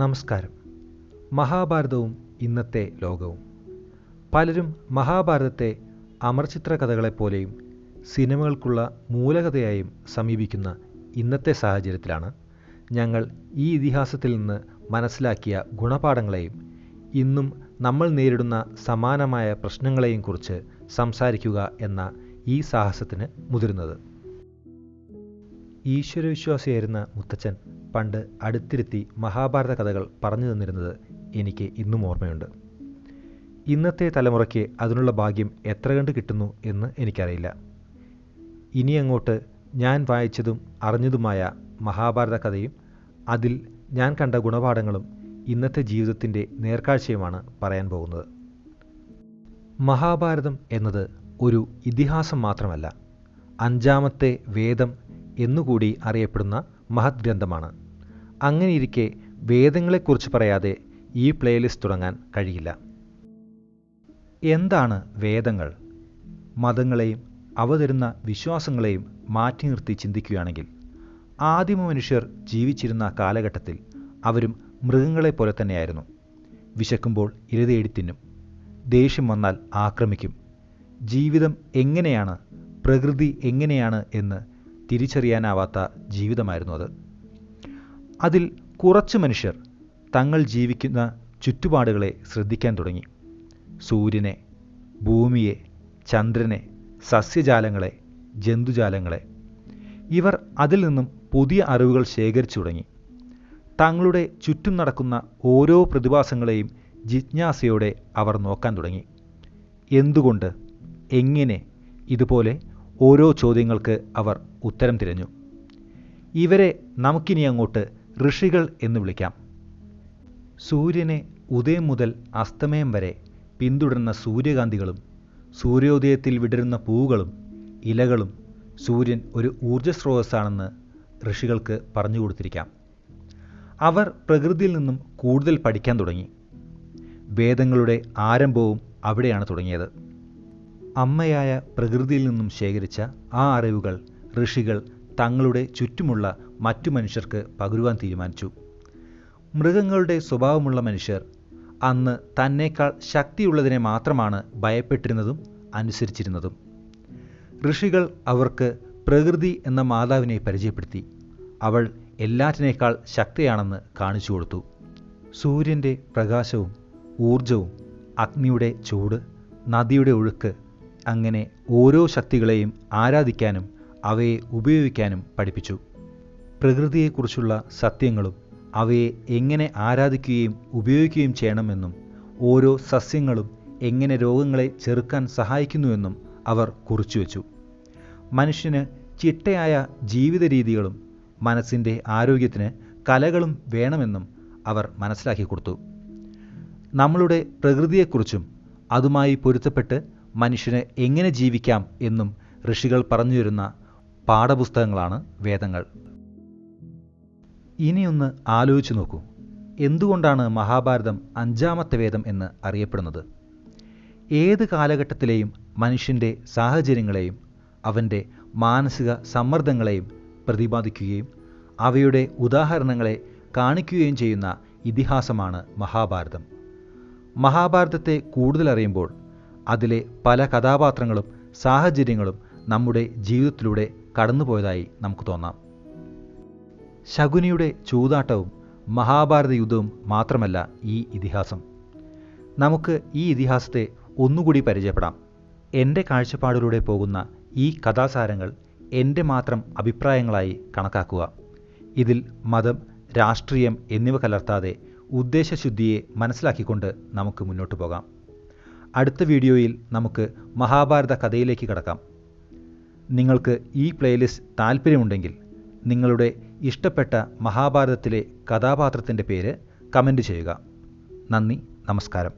നമസ്കാരം. മഹാഭാരതവും ഇന്നത്തെ ലോകവും. പലരും മഹാഭാരതത്തെ അമർചിത്ര കഥകളെപ്പോലെയും സിനിമകൾക്കുള്ള മൂലകഥയായും സമീപിക്കുന്ന ഇന്നത്തെ സാഹചര്യത്തിലാണ് ഞങ്ങൾ ഈ ഇതിഹാസത്തിൽ നിന്ന് മനസ്സിലാക്കിയ ഗുണപാഠങ്ങളെയും ഇന്നും നമ്മൾ നേരിടുന്ന സമാനമായ പ്രശ്നങ്ങളെയും കുറിച്ച് സംസാരിക്കുക എന്ന ഈ സാഹസത്തിന് മുതിരുന്നത്. ഈശ്വരവിശ്വാസിയായിരുന്ന മുത്തച്ഛൻ പണ്ട് അടുത്തിരുത്തി മഹാഭാരത കഥകൾ പറഞ്ഞു തന്നിരുന്നത് എനിക്ക് ഇന്നും ഓർമ്മയുണ്ട്. ഇന്നത്തെ തലമുറയ്ക്ക് അതിനുള്ള ഭാഗ്യം എത്ര കണ്ട് കിട്ടുന്നു എന്ന് എനിക്കറിയില്ല. ഇനി അങ്ങോട്ട് ഞാൻ വായിച്ചതും അറിഞ്ഞതുമായ മഹാഭാരത കഥയും അതിൽ ഞാൻ കണ്ട ഗുണപാഠങ്ങളും ഇന്നത്തെ ജീവിതത്തിൻ്റെ നേർക്കാഴ്ചയുമാണ് പറയാൻ പോകുന്നത്. മഹാഭാരതം എന്നത് ഒരു ഇതിഹാസം മാത്രമല്ല, അഞ്ചാമത്തെ വേദം എന്നുകൂടി അറിയപ്പെടുന്ന മഹത് ഗ്രന്ഥമാണ്. അങ്ങനെയിരിക്കെ വേദങ്ങളെക്കുറിച്ച് പറയാതെ ഈ പ്ലേലിസ്റ്റ് തുടങ്ങാൻ കഴിയില്ല. എന്താണ് വേദങ്ങൾ? മതങ്ങളെയും അവ തരുന്ന വിശ്വാസങ്ങളെയും മാറ്റി നിർത്തി ചിന്തിക്കുകയാണെങ്കിൽ ആദിമ മനുഷ്യർ ജീവിച്ചിരുന്ന കാലഘട്ടത്തിൽ അവരും മൃഗങ്ങളെപ്പോലെ തന്നെയായിരുന്നു. വിശക്കുമ്പോൾ ഇരതേടി തിന്നും, ദേഷ്യം വന്നാൽ ആക്രമിക്കും. ജീവിതം എങ്ങനെയാണ്, പ്രകൃതി എങ്ങനെയാണ് എന്ന് തിരിച്ചറിയാനാവാത്ത ജീവിതമായിരുന്നു അത്. അതിൽ കുറച്ച് മനുഷ്യർ തങ്ങൾ ജീവിക്കുന്ന ചുറ്റുപാടുകളെ ശ്രദ്ധിക്കാൻ തുടങ്ങി. സൂര്യനെ, ഭൂമിയെ, ചന്ദ്രനെ, സസ്യജാലങ്ങളെ, ജന്തുജാലങ്ങളെ. ഇവർ അതിൽ നിന്നും പുതിയ അറിവുകൾ ശേഖരിച്ചു തുടങ്ങി. തങ്ങളുടെ ചുറ്റും നടക്കുന്ന ഓരോ പ്രതിഭാസങ്ങളെയും ജിജ്ഞാസയോടെ അവർ നോക്കാൻ തുടങ്ങി. എന്തുകൊണ്ട്, എങ്ങനെ, ഇതുപോലെ ഓരോ ചോദ്യങ്ങൾക്ക് അവർ ഉത്തരം തിരഞ്ഞു. ഇവരെ നമുക്കിനി അങ്ങോട്ട് ഋഷികൾ എന്ന് വിളിക്കാം. സൂര്യനെ ഉദയം മുതൽ അസ്തമയം വരെ പിന്തുടരുന്ന സൂര്യകാന്തികളും സൂര്യോദയത്തിൽ വിടരുന്ന പൂവുകളും ഇലകളും സൂര്യൻ ഒരു ഊർജ്ജസ്രോതസ്സാണെന്ന് ഋഷികൾക്ക് പറഞ്ഞു കൊടുത്തിരിക്കാം. അവർ പ്രകൃതിയിൽ നിന്നും കൂടുതൽ പഠിക്കാൻ തുടങ്ങി. വേദങ്ങളുടെ ആരംഭവും അവിടെയാണ് തുടങ്ങിയത്. അമ്മയായ പ്രകൃതിയിൽ നിന്നും ശേഖരിച്ച ആ അറിവുകൾ ഋഷികൾ തങ്ങളുടെ ചുറ്റുമുള്ള മറ്റു മനുഷ്യർക്ക് പകരുവാൻ തീരുമാനിച്ചു. മൃഗങ്ങളുടെ സ്വഭാവമുള്ള മനുഷ്യർ അന്ന് തന്നേക്കാൾ ശക്തിയുള്ളതിനെ മാത്രമാണ് ഭയപ്പെട്ടിരുന്നതും അനുസരിച്ചിരുന്നതും. ഋഷികൾ അവർക്ക് പ്രകൃതി എന്ന മാതാവിനെ പരിചയപ്പെടുത്തി. അവൾ എല്ലാറ്റിനേക്കാൾ ശക്തിയാണെന്ന് കാണിച്ചു കൊടുത്തു. സൂര്യൻ്റെ പ്രകാശവും ഊർജവും, അഗ്നിയുടെ ചൂട്, നദിയുടെ ഒഴുക്ക്, അങ്ങനെ ഓരോ ശക്തികളെയും ആരാധിക്കാനും അവയെ ഉപയോഗിക്കാനും പഠിപ്പിച്ചു. പ്രകൃതിയെക്കുറിച്ചുള്ള സത്യങ്ങളും അവയെ എങ്ങനെ ആരാധിക്കുകയും ഉപയോഗിക്കുകയും ചെയ്യണമെന്നും ഓരോ സസ്യങ്ങളും എങ്ങനെ രോഗങ്ങളെ ചെറുക്കാൻ സഹായിക്കുന്നുവെന്നും അവർ കുറിച്ചുവെച്ചു. മനുഷ്യന് ചിട്ടയായ ജീവിത രീതികളും മനസ്സിൻ്റെ ആരോഗ്യത്തിന് കലകളും വേണമെന്നും അവർ മനസ്സിലാക്കി കൊടുത്തു. നമ്മളുടെ പ്രകൃതിയെക്കുറിച്ചും അതുമായി പൊരുത്തപ്പെട്ട് മനുഷ്യന് എങ്ങനെ ജീവിക്കാം എന്നും ഋഷികൾ പറഞ്ഞു തരുന്ന പാഠപുസ്തകങ്ങളാണ് വേദങ്ങൾ. ഇനിയൊന്ന് ആലോചിച്ചു നോക്കൂ, എന്തുകൊണ്ടാണ് മഹാഭാരതം അഞ്ചാമത്തെ വേദം എന്ന് അറിയപ്പെടുന്നത്? ഏത് കാലഘട്ടത്തിലെയും മനുഷ്യൻ്റെ സാഹചര്യങ്ങളെയും അവൻ്റെ മാനസിക സമ്മർദ്ദങ്ങളെയും പ്രതിപാദിക്കുകയും അവയുടെ ഉദാഹരണങ്ങളെ കാണിക്കുകയും ചെയ്യുന്ന ഇതിഹാസമാണ് മഹാഭാരതം. മഹാഭാരതത്തെ കൂടുതൽ അറിയുമ്പോൾ അതിലെ പല കഥാപാത്രങ്ങളും സാഹചര്യങ്ങളും നമ്മുടെ ജീവിതത്തിലൂടെ കടന്നുപോയതായി നമുക്ക് തോന്നാം. ശകുനിയുടെ ചൂതാട്ടവും മഹാഭാരത യുദ്ധവും മാത്രമല്ല ഈ ഇതിഹാസം. നമുക്ക് ഈ ഇതിഹാസത്തെ ഒന്നുകൂടി പരിചയപ്പെടാം. എൻ്റെ കാഴ്ചപ്പാടിലൂടെ പോകുന്ന ഈ കഥാസാരങ്ങൾ എൻ്റെ മാത്രം അഭിപ്രായങ്ങളായി കണക്കാക്കുക. ഇതിൽ മതം, രാഷ്ട്രീയം എന്നിവ കലർത്താതെ ഉദ്ദേശശുദ്ധിയെ മനസ്സിലാക്കിക്കൊണ്ട് നമുക്ക് മുന്നോട്ട് പോകാം. അടുത്ത വീഡിയോയിൽ നമുക്ക് മഹാഭാരത കഥയിലേക്ക് കടക്കാം. നിങ്ങൾക്ക് ഈ പ്ലേലിസ്റ്റ് താല്പര്യമുണ്ടെങ്കിൽ നിങ്ങളുടെ ഇഷ്ടപ്പെട്ട മഹാഭാരതത്തിലെ കഥാപാത്രത്തിൻ്റെ പേര് കമൻറ്റ് ചെയ്യുക. നന്ദി, നമസ്കാരം.